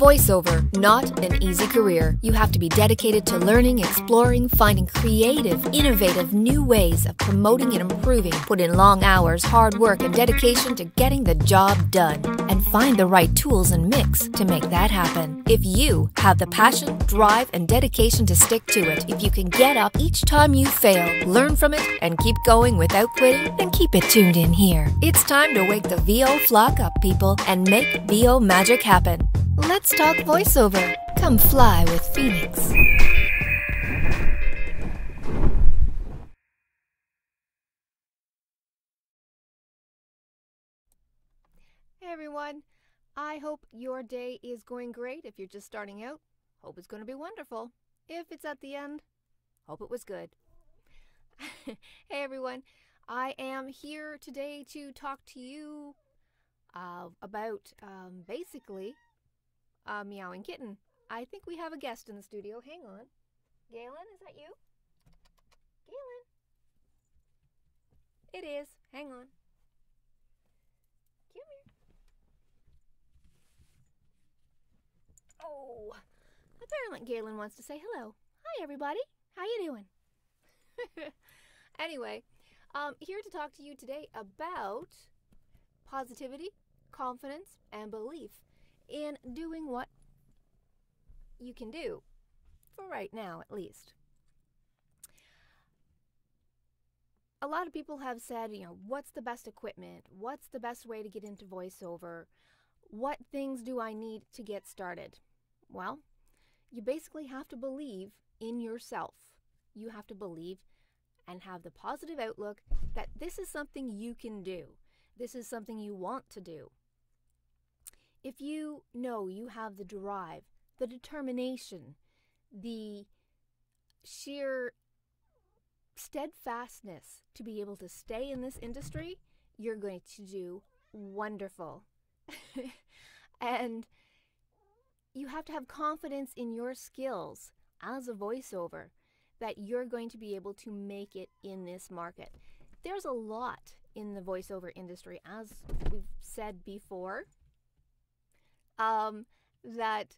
Voiceover, not an easy career. You have to be dedicated to learning, exploring, finding creative, innovative, new ways of promoting and improving. Put in long hours, hard work, and dedication to getting the job done. And find the right tools and mix to make that happen. If you have the passion, drive, and dedication to stick to it, if you can get up each time you fail, learn from it, and keep going without quitting, then keep it tuned in here. It's time to wake the VO flock up, people, and make VO magic happen. Let's talk voiceover. Come fly with Phoenix. Hey everyone. I hope your day is going great. If you're just starting out, hope it's going to be wonderful. If it's at the end, hope it was good. Hey everyone. I am here today to talk to you about basically Meowing Kitten. I think we have a guest in the studio. Hang on. Galen, is that you? Galen? It is. Hang on. Come here. Oh, apparently Galen wants to say hello. Hi everybody. How you doing? Anyway, here to talk to you today about positivity, confidence, and belief in doing what you can do, for right now at least. A lot of people have said, what's the best equipment? What's the best way to get into voiceover? What things do I need to get started? Well, you basically have to believe in yourself. You have to believe and have the positive outlook that this is something you can do. This is something you want to do. If you know you have the drive, the determination, the sheer steadfastness to be able to stay in this industry, you're going to do wonderful. And you have to have confidence in your skills as a voiceover that you're going to be able to make it in this market. There's a lot in the voiceover industry, as we've said before, that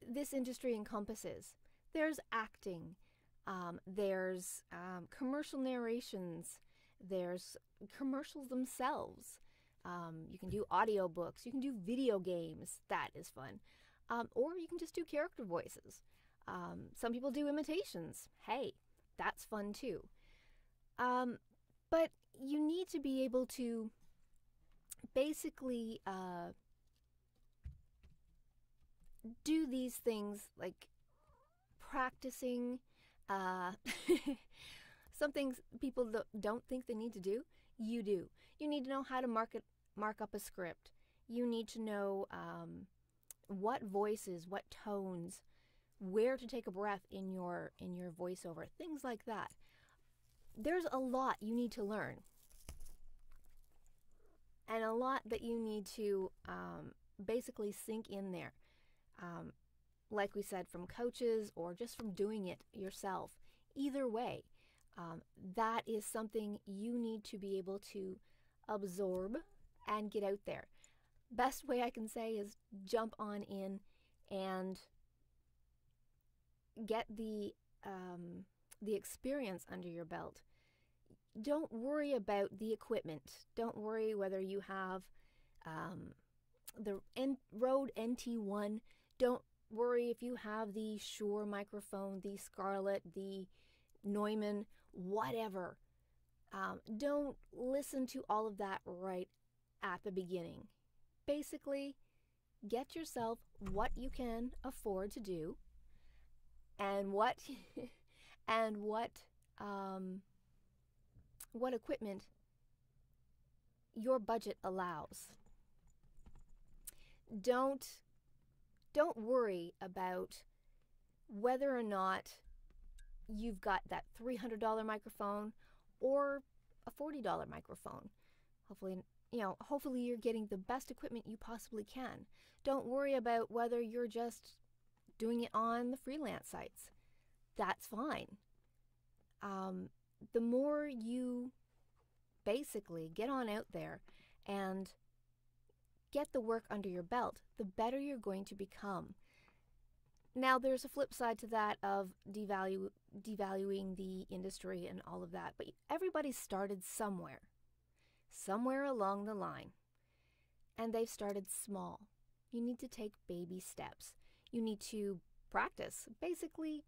this industry encompasses. There's acting, there's commercial narrations, there's commercials themselves. You can do audiobooks, you can do video games, that is fun. Or you can just do character voices. Some people do imitations. Hey, that's fun too. But you need to be able to basically do these things like practicing. Some things people don't think they need to do, you do. You need to know how to mark up a script. You need to know what voices, what tones, where to take a breath in your voiceover, things like that. There's a lot you need to learn, and a lot that you need to basically sink in there. Like we said, from coaches or just from doing it yourself. Either way, that is something you need to be able to absorb and get out there. Best way I can say is jump on in and get the experience under your belt. Don't worry about the equipment. Don't worry whether you have the Rode NT1. Don't worry if you have the Shure microphone, the Scarlett, the Neumann, whatever. Don't listen to all of that right at the beginning. Basically, get yourself what you can afford to do and what equipment your budget allows. Don't worry about whether or not you've got that $300 microphone or a $40 microphone. Hopefully you're getting the best equipment you possibly can. Don't worry about whether you're just doing it on the freelance sites. That's fine. The more you basically get on out there and get the work under your belt, the better you're going to become. Now, there's a flip side to that of devaluing the industry and all of that, but everybody started somewhere along the line, and they've started small. You need to take baby steps. You need to practice, basically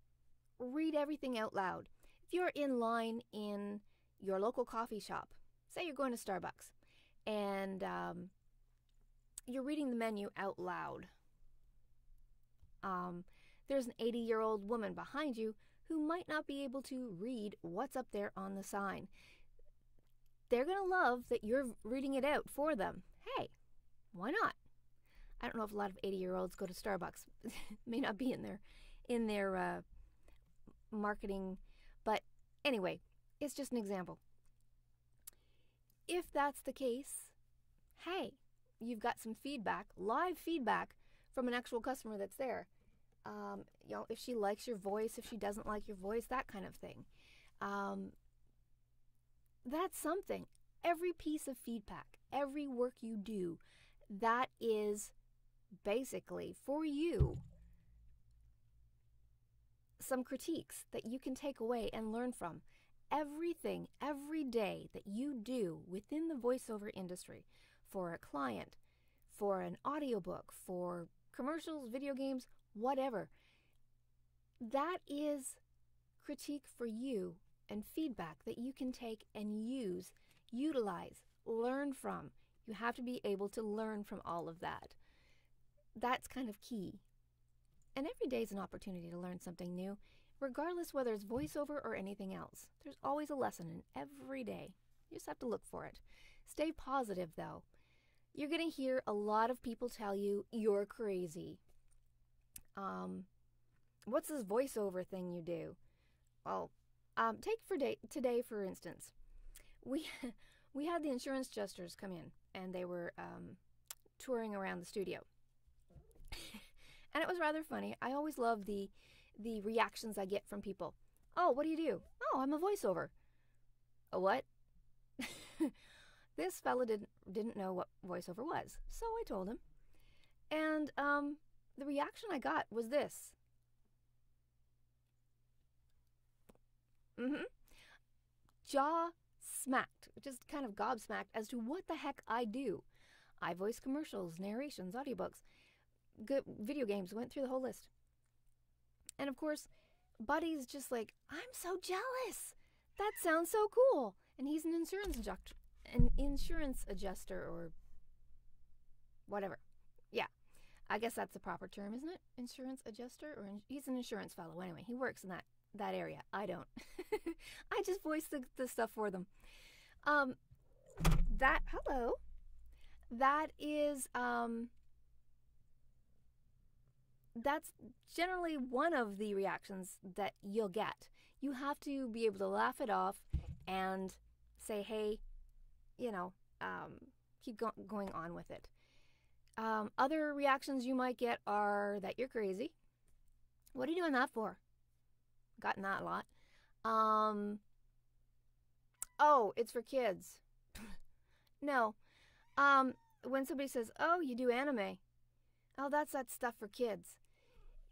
read everything out loud. If you're in line in your local coffee shop, say you're going to Starbucks, and you're reading the menu out loud. There's an 80-year-old woman behind you who might not be able to read what's up there on the sign. They're going to love that you're reading it out for them. Hey, why not? I don't know if a lot of 80-year-olds go to Starbucks. May not be in their marketing, but anyway, it's just an example. If that's the case, hey, you've got some feedback, live feedback from an actual customer that's there. If she likes your voice, if she doesn't like your voice, that kind of thing. That's something. Every piece of feedback, every work you do, that is basically for you some critiques that you can take away and learn from. Everything, every day that you do within the voiceover industry, for a client, for an audiobook, for commercials, video games, whatever, that is critique for you and feedback that you can take and use, utilize, learn from. You have to be able to learn from all of that. That's kind of key. And every day is an opportunity to learn something new, regardless whether it's voiceover or anything else. There's always a lesson in every day. You just have to look for it. Stay positive, though. You're going to hear a lot of people tell you you're crazy. What's this voiceover thing you do? Well, take today, for instance. We had the insurance adjusters come in, and they were touring around the studio. And it was rather funny. I always love the reactions I get from people. Oh, what do you do? Oh, I'm a voiceover. A what? This fella didn't know what voiceover was, so I told him. And the reaction I got was this. Jaw smacked, just kind of gobsmacked as to what the heck I do. I voice commercials, narrations, audiobooks, good video games, went through the whole list. And of course, Buddy's just like, I'm so jealous. That sounds so cool. And he's an insurance adjuster or whatever. Yeah, I guess that's the proper term, isn't it? Insurance adjuster, or he's an insurance fellow. Anyway, he works in that area. I don't. I just voice the stuff for them. Hello. That is that's generally one of the reactions that you'll get. You have to be able to laugh it off and say, hey, keep going on with it. Other reactions you might get are that you're crazy. What are you doing that for? Gotten that a lot. Oh, it's for kids. No. When somebody says, oh, you do anime. Oh, that's that stuff for kids.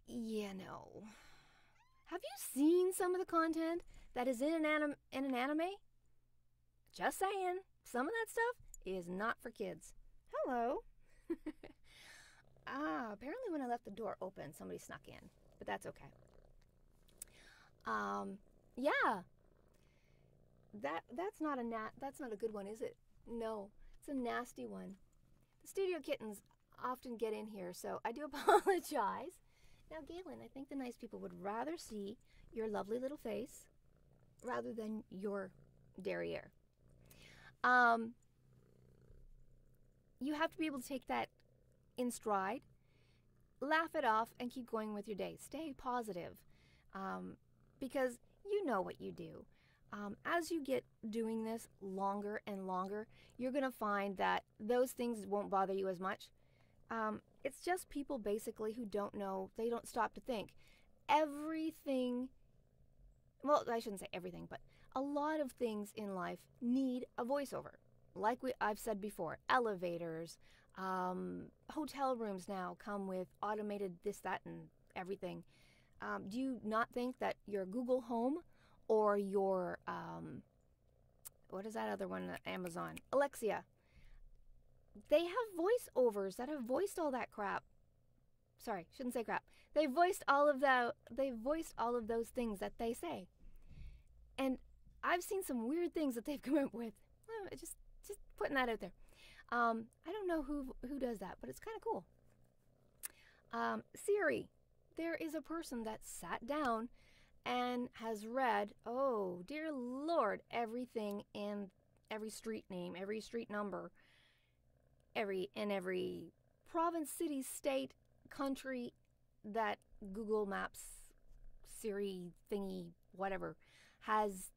Yeah, no. Have you seen some of the content that is in an anime? Just saying. Some of that stuff is not for kids. Hello. Apparently when I left the door open, somebody snuck in. But that's okay. Yeah. That's not a good one, is it? No. It's a nasty one. The studio kittens often get in here, so I do apologize. Now, Galen, I think the nice people would rather see your lovely little face rather than your derriere. You have to be able to take that in stride, laugh it off, and keep going with your day. Stay positive, because you know what you do. As you get doing this longer and longer, you're going to find that those things won't bother you as much. It's just people basically who don't know, they don't stop to think. Everything, well, I shouldn't say everything, but a lot of things in life need a voiceover. like I've said before, elevators, hotel rooms now come with automated this, that, and everything. Do you not think that your Google Home or your, what is that other one, Amazon, Alexa, they have voiceovers that have voiced all that crap. Sorry, shouldn't say crap. They voiced all of those things that they say. And I've seen some weird things that they've come up with. Just putting that out there. I don't know who does that, but it's kind of cool. Siri. There is a person that sat down and has read, oh dear Lord, everything in every street name, every street number, every province, city, state, country that Google Maps, Siri thingy, whatever, has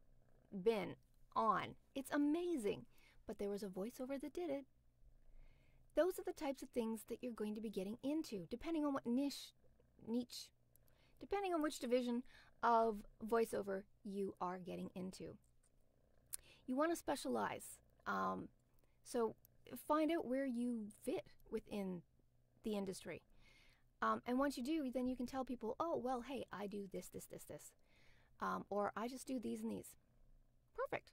been on. It's amazing. But there was a voiceover that did it. Those are the types of things that you're going to be getting into, depending on what niche, depending on which division of voiceover you are getting into. You want to specialize. So find out where you fit within the industry. And once you do, then you can tell people, oh, well, hey, I do this. Or I just do these and these. Perfect.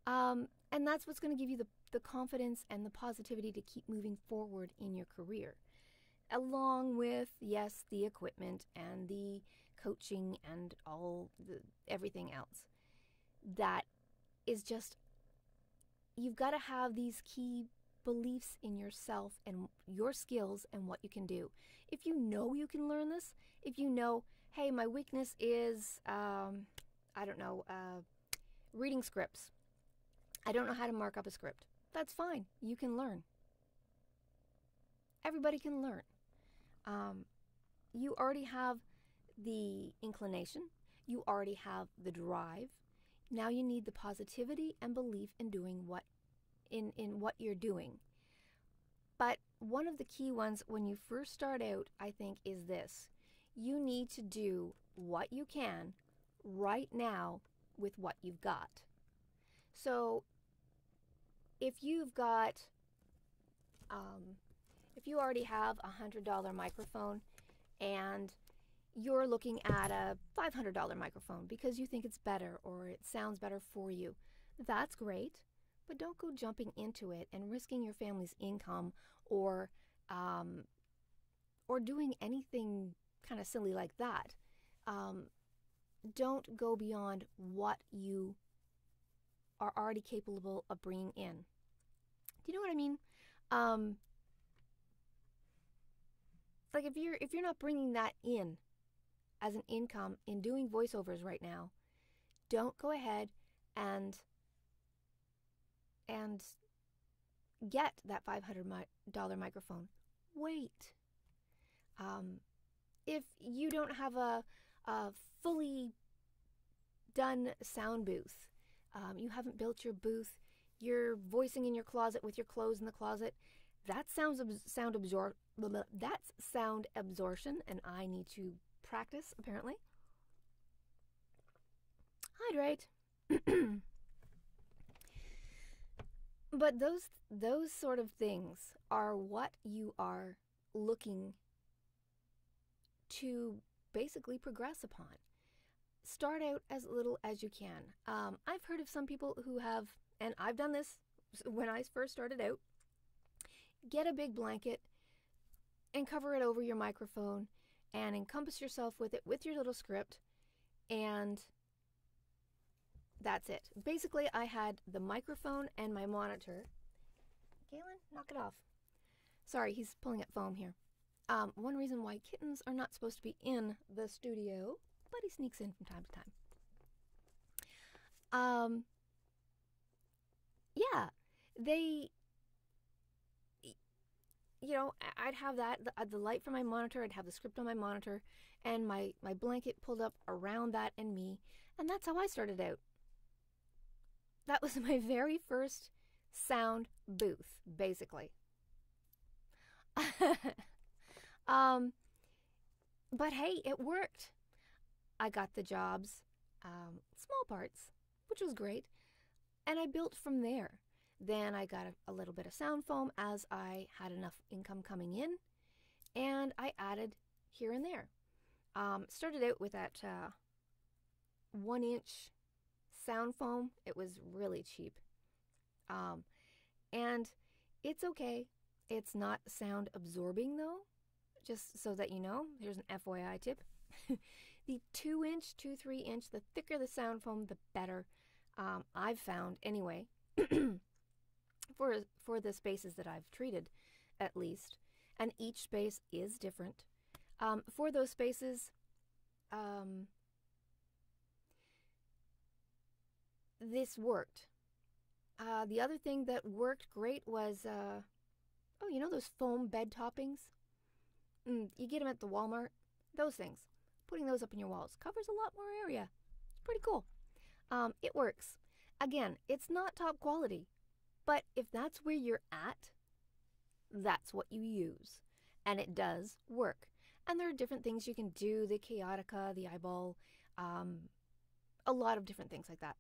And that's what's going to give you the confidence and the positivity to keep moving forward in your career. Along with, yes, the equipment and the coaching and everything else. That is just, you've got to have these key beliefs in yourself and your skills and what you can do. If you know you can learn this, if you know, hey, my weakness is, reading scripts. I don't know how to mark up a script. That's fine. You can learn. Everybody can learn. You already have the inclination. You already have the drive. Now you need the positivity and belief in doing what you're doing. But one of the key ones when you first start out, I think, is this. You need to do what you can right now with what you've got. So if you've got, if you already have a $100 microphone and you're looking at a $500 microphone because you think it's better or it sounds better for you, that's great. But don't go jumping into it and risking your family's income or doing anything kind of silly like that. Don't go beyond what you are already capable of bringing in. Do you know what I mean? Like if you're not bringing that in as an income in doing voiceovers right now, don't go ahead and get that $500 microphone. Wait. If you don't have a fully done sound booth, you haven't built your booth, you're voicing in your closet with your clothes in the closet, that's sound absorption, and I need to practice, apparently. Hydrate. But those sort of things are what you are looking to basically progress upon. Start out as little as you can. I've heard of some people who have, and I've done this when I first started out, get a big blanket and cover it over your microphone and encompass yourself with it with your little script, and that's it. Basically, I had the microphone and my monitor. Galen, knock it off. Sorry, he's pulling at foam here. One reason why kittens are not supposed to be in the studio, but he sneaks in from time to time. Yeah, I'd have the light from my monitor, I'd have the script on my monitor, and my blanket pulled up around that and me, and that's how I started out. That was my very first sound booth, basically. But hey, it worked. I got the jobs, small parts, which was great, and I built from there. Then I got a little bit of sound foam as I had enough income coming in, and I added here and there. Started out with that 1-inch sound foam. It was really cheap. And it's okay. It's not sound absorbing though, just so that you know. Here's an FYI tip. The 2-inch, 3-inch, the thicker the sound foam, the better. I've found anyway, for the spaces that I've treated, at least. And each space is different. For those spaces, this worked. The other thing that worked great was, oh, you know those foam bed toppings? You get them at the Walmart. Those things. Putting those up in your walls covers a lot more area. It's pretty cool. It works. Again, it's not top quality, but if that's where you're at, that's what you use. And it does work. And there are different things you can do, the Chaotica, the eyeball, a lot of different things like that.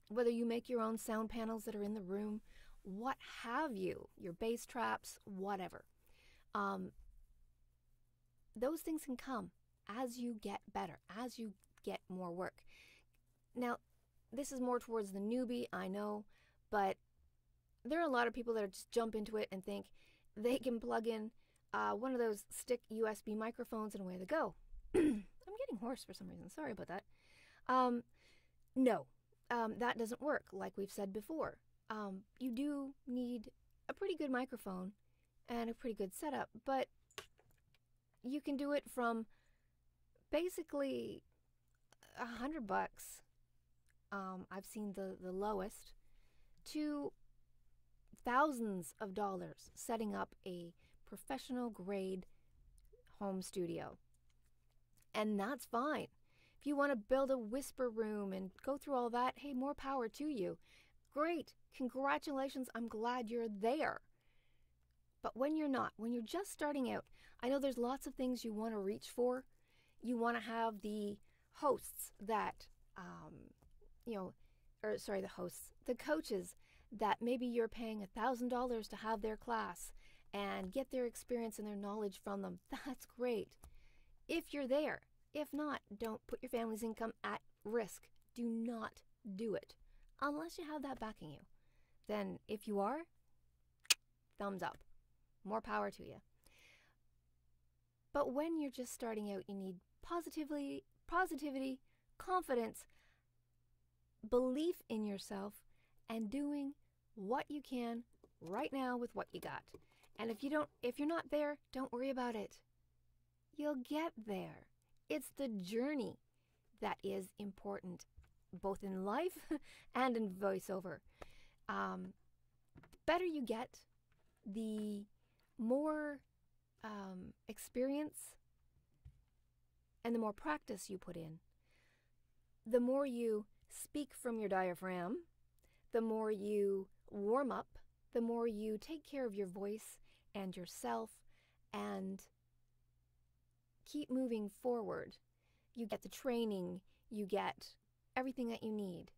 Whether you make your own sound panels that are in the room, what have you, your bass traps, whatever. Those things can come as you get better, as you get more work. Now, this is more towards the newbie, I know, but there are a lot of people that just jump into it and think they can plug in one of those stick USB microphones and away they go. I'm getting hoarse for some reason. Sorry about that. No, that doesn't work, like we've said before. You do need a pretty good microphone and a pretty good setup, but you can do it from basically $100. I've seen the lowest, to thousands of dollars setting up a professional grade home studio. And that's fine. If you want to build a whisper room and go through all that, hey, more power to you. Great. Congratulations. I'm glad you're there. But when you're not, when you're just starting out, I know there's lots of things you want to reach for. You want to have the hosts that, the coaches that maybe you're paying $1,000 to have their class and get their experience and their knowledge from them. That's great. If you're there. If not, don't put your family's income at risk. Do not do it unless you have that backing you. Then if you are, thumbs up. More power to you. But when you're just starting out, you need positivity, confidence, belief in yourself, and doing what you can right now with what you got. And if you're not there, don't worry about it. You'll get there. It's the journey that is important, both in life and in voiceover. Better you get, the more experience and the more practice you put in, the more you speak from your diaphragm, the more you warm up, the more you take care of your voice and yourself and keep moving forward. You get the training, you get everything that you need.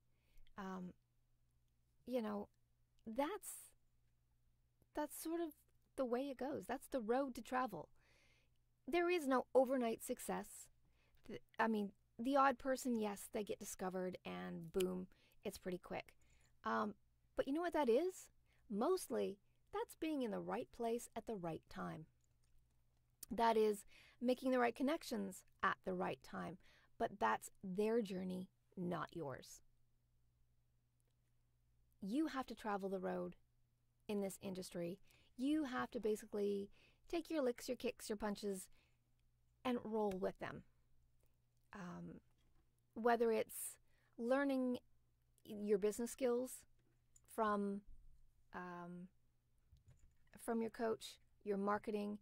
That's sort of the way it goes. That's the road to travel. There is no overnight success. The odd person, yes, they get discovered and boom, it's pretty quick. But you know what that is? Mostly, that's being in the right place at the right time. That is making the right connections at the right time. But that's their journey, not yours. You have to travel the road in this industry. You have to basically take your licks, your kicks, your punches, and roll with them. Whether it's learning your business skills from your coach, your marketing,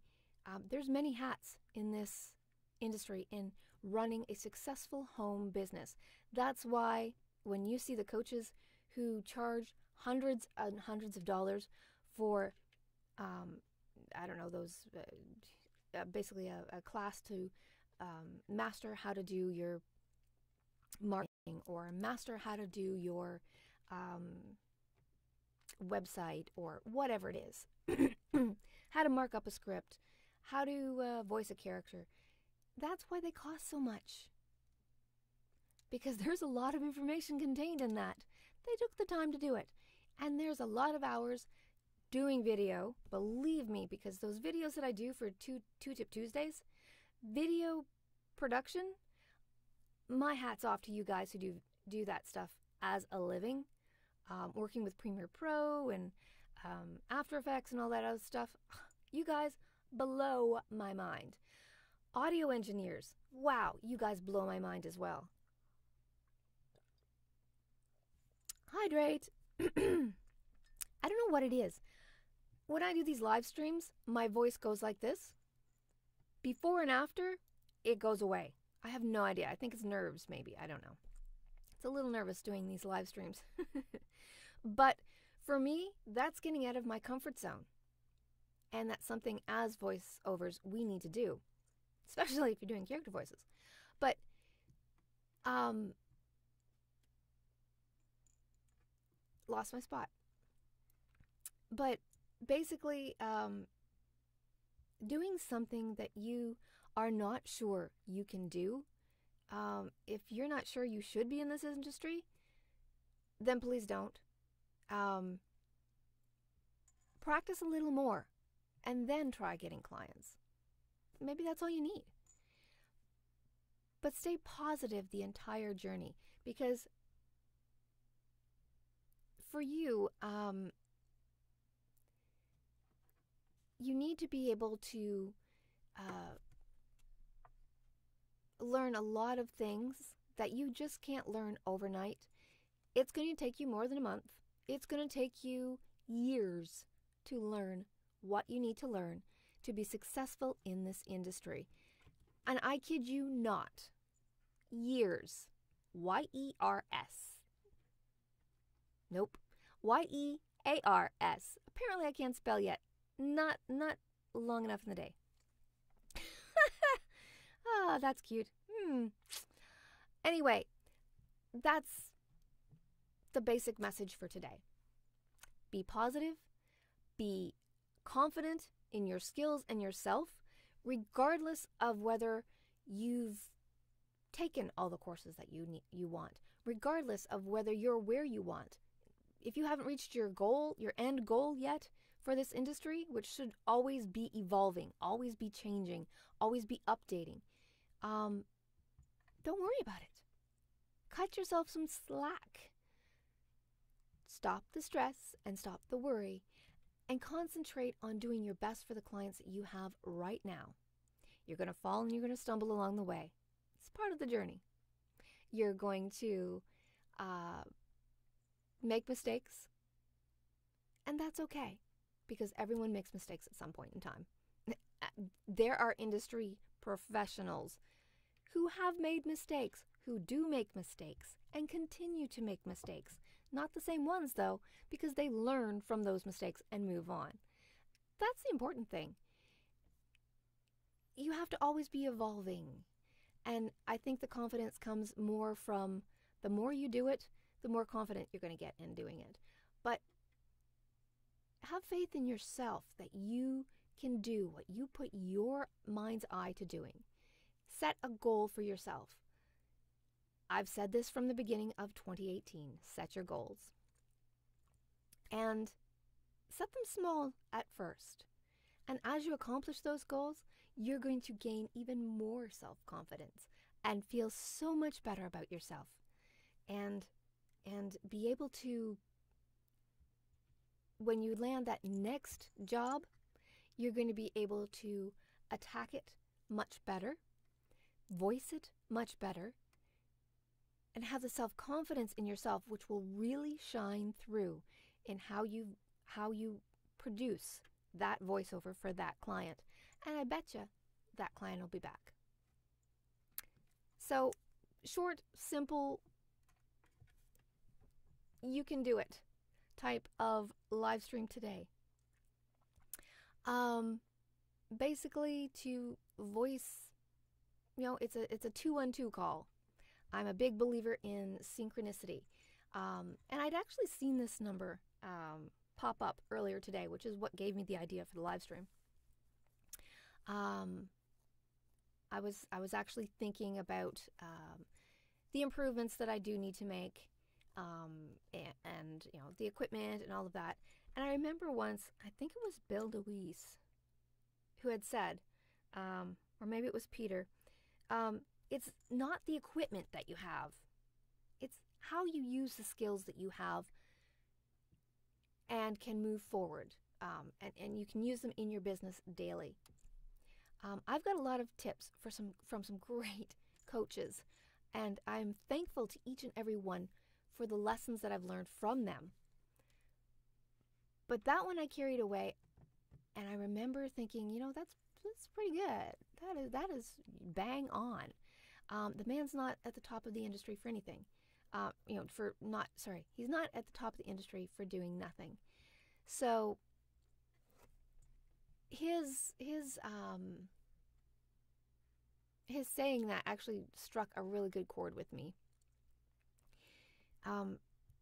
there's many hats in this industry in running a successful home business. That's why when you see the coaches who charge hundreds and hundreds of dollars for, basically a class to master how to do your marketing or master how to do your website or whatever it is, how to mark up a script, how to voice a character. That's why they cost so much. Because there's a lot of information contained in that. They took the time to do it. And there's a lot of hours doing video, believe me, because those videos that I do for Two Tip Tuesdays, video production, my hat's off to you guys who do that stuff as a living. Working with Premiere Pro and After Effects and all that other stuff. You guys blow my mind. Audio engineers, wow, you guys blow my mind as well. Hydrate. I don't know what it is. When I do these live streams, my voice goes like this. Before and after, it goes away. I have no idea. I think it's nerves, maybe. I don't know. It's a little nervous doing these live streams. But for me, that's getting out of my comfort zone. And that's something as voiceovers we need to do. Especially if you're doing character voices. But, lost my spot. But basically, doing something that you are not sure you can do, if you're not sure you should be in this industry, then please don't. Practice a little more and then try getting clients. Maybe that's all you need. But stay positive the entire journey, because for you, you need to be able to learn a lot of things that you just can't learn overnight. It's going to take you more than a month. It's going to take you years to learn what you need to learn to be successful in this industry. And I kid you not, years. Y-E-R-S. Nope. Y-E-A-R-S. Apparently I can't spell yet. Not long enough in the day. Ah, that's cute. Anyway, that's the basic message for today. Be positive. Be confident in your skills and yourself, regardless of whether you've taken all the courses that you want, regardless of whether you're where you want. If you haven't reached your goal, your end goal yet for this industry, which should always be evolving, always be changing, always be updating, don't worry about it. Cut yourself some slack. Stop the stress and stop the worry and concentrate on doing your best for the clients that you have right now. You're going to fall and you're going to stumble along the way. It's part of the journey. You're going to make mistakes, and that's okay, because everyone makes mistakes at some point in time. There are industry professionals who have made mistakes, who do make mistakes, and continue to make mistakes. Not the same ones, though, because they learn from those mistakes and move on. That's the important thing. You have to always be evolving. And I think the confidence comes more from the more you do it, the more confident you're going to get in doing it. But have faith in yourself that you can do what you put your mind's eye to doing. Set a goal for yourself. I've said this from the beginning of 2018. Set your goals. And set them small at first. And as you accomplish those goals, you're going to gain even more self-confidence and feel so much better about yourself. And be able to, when you land that next job, you're going to be able to attack it much better, voice it much better, and have the self-confidence in yourself, which will really shine through in how you produce that voiceover for that client. And I betcha that client will be back. So, short, simple, you can do it type of live stream today. Basically to voice, it's a 212 call. I'm a big believer in synchronicity. And I'd actually seen this number pop up earlier today, which is what gave me the idea for the live stream. I was actually thinking about the improvements that I do need to make, and you know, the equipment and all of that. And I remember once, I think it was Bill DeWeese, who had said, or maybe it was Peter, it's not the equipment that you have, it's how you use the skills that you have and can move forward, and you can use them in your business daily. I've got a lot of tips from some great coaches, and I'm thankful to each and every one for the lessons that I've learned from them. But that one I carried away, and I remember thinking, you know, that's pretty good. That is bang on. The man's not at the top of the industry for anything. He's not at the top of the industry for doing nothing. So his saying that actually struck a really good chord with me.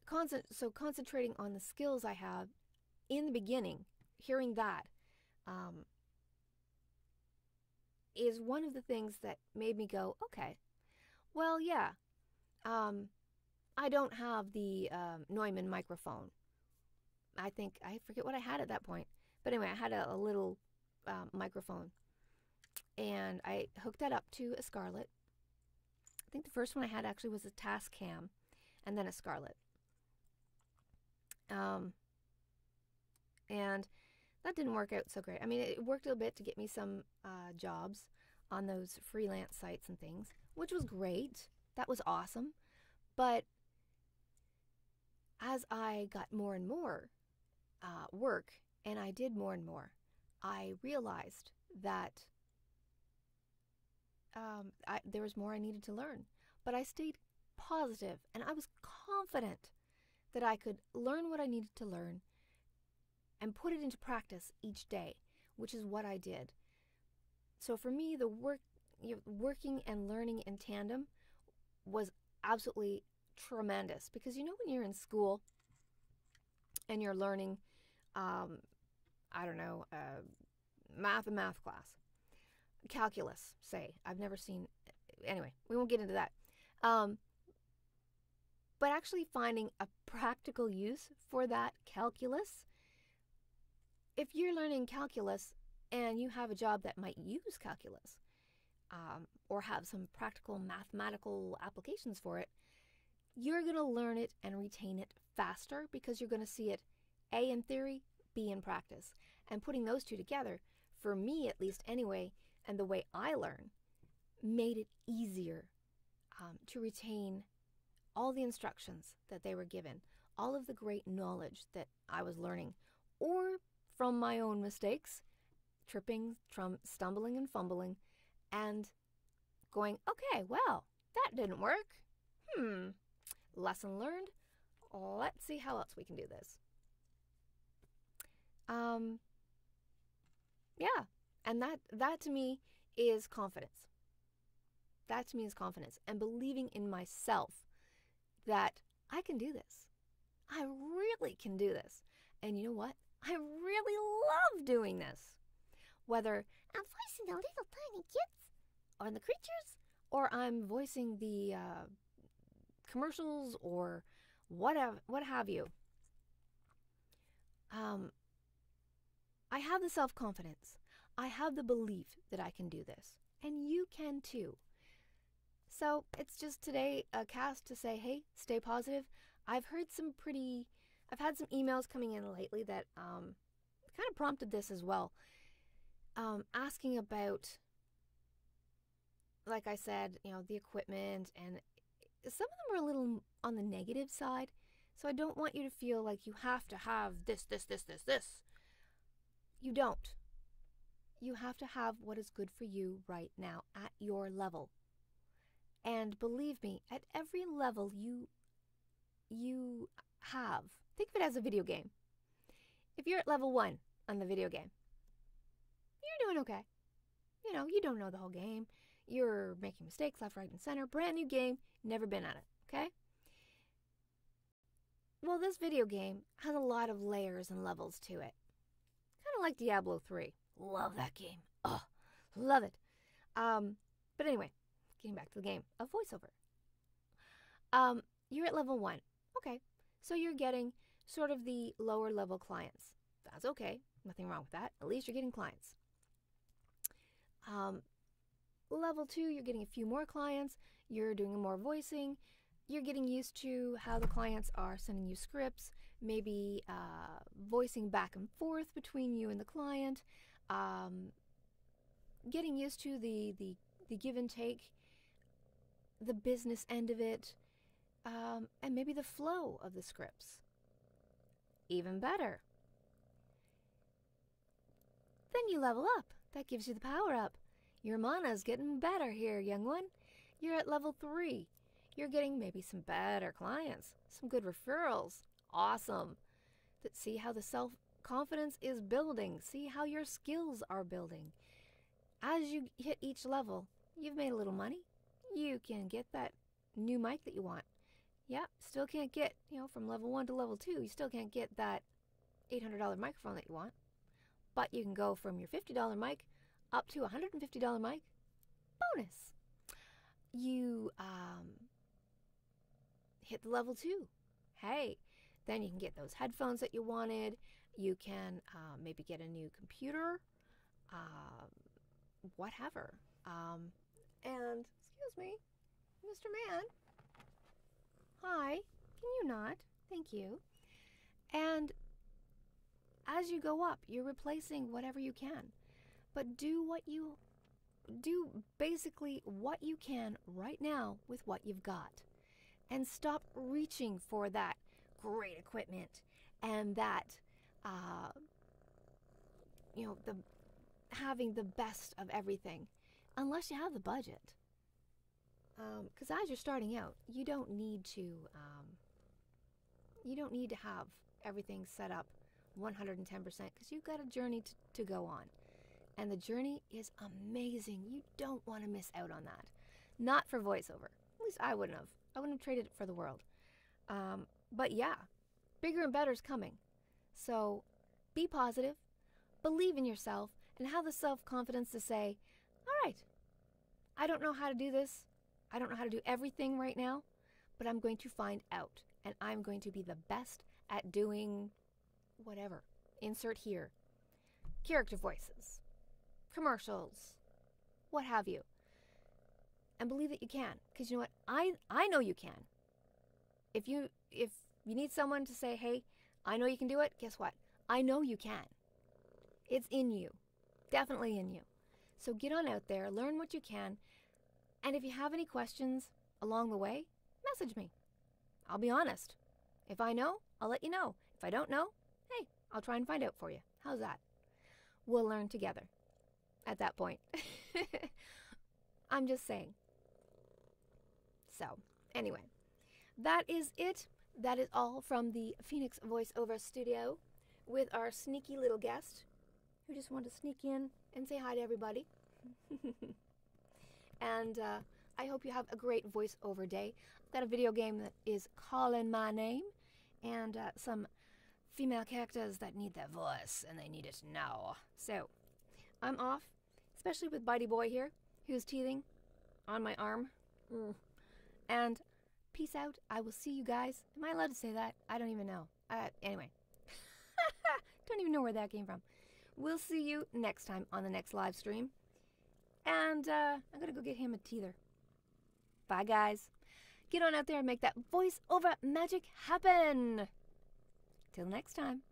Concentrating on the skills I have in the beginning, hearing that is one of the things that made me go, okay, well, yeah, I don't have the Neumann microphone. I forget what I had at that point. But anyway, I had a little microphone. And I hooked that up to a Scarlett. I think the first one I had actually was a Tascam, and then a Scarlett. And that didn't work out so great. I mean, it worked a bit to get me some jobs on those freelance sites and things, which was great. That was awesome. But as I got more and more work, and I did more and more, I realized that there was more I needed to learn. But I stayed positive, and I was confident that I could learn what I needed to learn and put it into practice each day, which is what I did. So for me, the working and learning in tandem was absolutely tremendous, because you know, when you're in school and you're learning, math class, calculus, say, I've never seen, anyway, we won't get into that. But actually finding a practical use for that calculus, if you're learning calculus and you have a job that might use calculus, or have some practical mathematical applications for it, you're going to learn it and retain it faster, because you're going to see it A, in theory, B, in practice. And putting those two together, for me at least anyway, and the way I learn, made it easier to retain all the instructions that they were given, all of the great knowledge that I was learning, or from my own mistakes, tripping, stumbling and fumbling, and going, okay, well, that didn't work. Lesson learned. Let's see how else we can do this. Yeah, and that to me is confidence. That to me is confidence, and believing in myself that I can do this. I really can do this. And you know what? I really love doing this. Whether I'm voicing the little tiny kids or the creatures, or I'm voicing the commercials, or what have you. I have the self-confidence. I have the belief that I can do this. And you can too. So it's just today a cast to say, hey, stay positive. I've had some emails coming in lately that kind of prompted this as well. Asking about, like I said, you know, the equipment, and some of them are a little on the negative side. So I don't want you to feel like you have to have this. You don't. You have to have what is good for you right now at your level. And believe me, at every level you have, think of it as a video game. If you're at level 1 on the video game, you're doing okay. You know, you don't know the whole game. You're making mistakes left, right, and center. Brand new game, never been at it, okay? Well, this video game has a lot of layers and levels to it. Kind of like Diablo 3. Love that game. Oh, love it. But anyway, getting back to the game of voiceover. You're at level 1. Okay, so you're getting sort of the lower level clients. That's okay. Nothing wrong with that. At least you're getting clients. Level 2, you're getting a few more clients. You're doing more voicing. You're getting used to how the clients are sending you scripts, maybe voicing back and forth between you and the client, getting used to the give and take, the business end of it, and maybe the flow of the scripts. Even better. Then you level up. That gives you the power up. Your mana's getting better here, young one. You're at level 3. You're getting maybe some better clients, some good referrals. Awesome. See how the self-confidence is building. See how your skills are building. As you hit each level, you've made a little money. You can get that new mic that you want. Yep, still can't get, from level 1 to level 2, you still can't get that $800 microphone that you want. But you can go from your $50 mic up to a $150 mic. Bonus. You hit the level 2. Hey, then you can get those headphones that you wanted. You can maybe get a new computer, whatever. And, excuse me, Mr. Man. Hi, can you not? Thank you. And as you go up, you're replacing whatever you can. But do basically what you can right now with what you've got. And stop reaching for that great equipment and that, having the best of everything, unless you have the budget. Because as you're starting out, you don't need to have everything set up 110% because you've got a journey to go on. And the journey is amazing. You don't want to miss out on that. Not for voiceover. At least I wouldn't have. I wouldn't have traded it for the world. But yeah, bigger and better is coming. So be positive, believe in yourself, and have the self-confidence to say, all right, I don't know how to do this. I don't know how to do everything right now, but I'm going to find out. And I'm going to be the best at doing whatever. Insert here. Character voices, commercials, what have you. And believe that you can. Because you know what? I know you can. If you need someone to say, hey, I know you can do it, guess what? I know you can. It's in you. Definitely in you. So get on out there, learn what you can. And if you have any questions along the way, message me. I'll be honest. If I know, I'll let you know. If I don't know, hey, I'll try and find out for you. How's that? We'll learn together at that point. I'm just saying. So, anyway, that is it. That is all from the Phoenix Voiceover Studio with our sneaky little guest who just wanted to sneak in and say hi to everybody. And I hope you have a great voiceover day. I've got a video game that is calling my name and some female characters that need their voice and they need it now. So, I'm off, especially with Bitey Boy here, who's teething on my arm. And peace out. I will see you guys. Am I allowed to say that? I don't even know. Anyway. Don't even know where that came from. We'll see you next time on the next live stream. And I'm going to go get him a teether. Bye, guys. Get on out there and make that voiceover magic happen. Till next time.